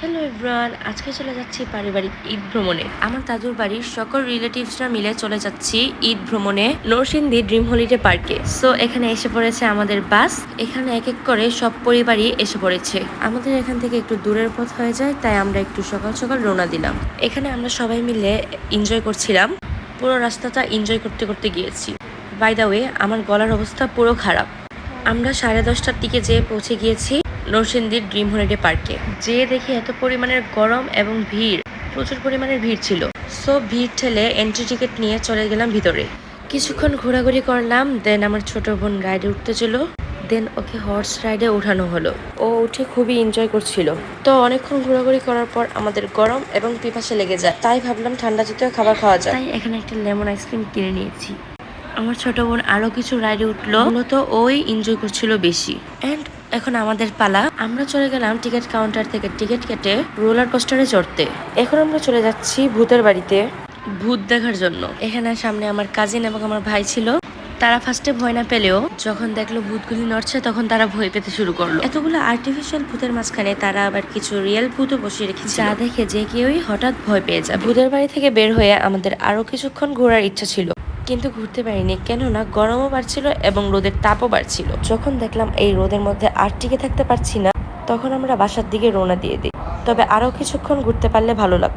Hello everyone, আজকে চলে যাচ্ছি পারিবারিক ঈদ ভ্রমণে। আমার দাদুর বাড়ির সকল রিলেটিভসরা মিলে চলে যাচ্ছি ঈদ ভ্রমণে নরসিংদী ড্রিম হলিডে পার্কে। সো এখানে এসে পড়েছে আমাদের বাস। এখানে এক এক করে সব পরিবারই এসে পড়েছে। আমাদের এখান থেকে একটু দূরের পথ হয়ে যায়, তাই আমরা একটু সকাল সকাল রওনা দিলাম। এখানে আমরা সবাই মিলে এনজয় করছিলাম। পুরো রাস্তাটা এনজয় করতে করতে গিয়েছি। বাই দ্য ওয়ে, আমার গলার অবস্থা পুরো খারাপ। আমরা 10:30টার দিকে যেয়ে পৌঁছে গিয়েছি নরসিংদীর ড্রিম হলিডে পার্কে। যেয়ে দেখি এত পরিমাণের গরম এবং ভিড়, প্রচুর পরিমাণের ভিড় ছিল। সো ভিড় ঠেলে এন্ট্রি টিকিট নিয়ে চলে গেলাম ভিতরে। কিছুক্ষণ ঘোরাঘুরি করলাম, দেন আমার ছোট বোন রাইডে উঠতে ছিল। দেন ওকে হর্স রাইডে উঠানো হলো। ও উঠে খুবই এনজয় করছিল। তো অনেকক্ষণ ঘোরাঘুরি করার পর আমাদের গরম এবং পিপাসা লেগে যায়, তাই ভাবলাম ঠান্ডা জাতীয় খাবার খাওয়া যায়। তাই এখানে একটা লেমন আইসক্রিম কিনে নিয়েছি। আমার ছোট বোন আরো কিছু রাইডে উঠলো, মূলত ওই এনজয় করছিল বেশি। এন্ড এখন আমাদের পালা। আমরা চলে গেলাম টিকিট কাউন্টার থেকে টিকিট কেটে রোলার কোস্টারে চড়তে। এখন আমরা চলে যাচ্ছি ভূতের বাড়িতে ভূত দেখার জন্য। এখানে সামনে আমার কাজিন এবং আমার ভাই ছিল। তারা ফার্স্টে ভয় না পেলেও যখন দেখলো ভূতগুলি নড়ছে, তখন তারা ভয় পেতে শুরু করলো। এতগুলো আর্টিফিশিয়াল ভূতের মাঝখানে তারা আবার কিছু রিয়েল ভূতও বসিয়ে রেখেছে, যা দেখে যে কেউই হঠাৎ ভয় পেয়ে যায়। ভূতের বাড়ি থেকে বের হয়ে আমাদের আরো কিছুক্ষণ ঘোরার ইচ্ছা ছিল, কিন্তু ঘুরতে পারিনি, কেননা গরমও বাড়ছিল এবং রোদের তাপও বাড়ছিল। যখন দেখলাম এই রোদের মধ্যে আর টিকে থাকতে পারছি না, তখন আমরা বাসার দিকে রওনা দিয়ে দিই। তবে আরো কিছুক্ষণ ঘুরতে পারলে ভালো লাগতো।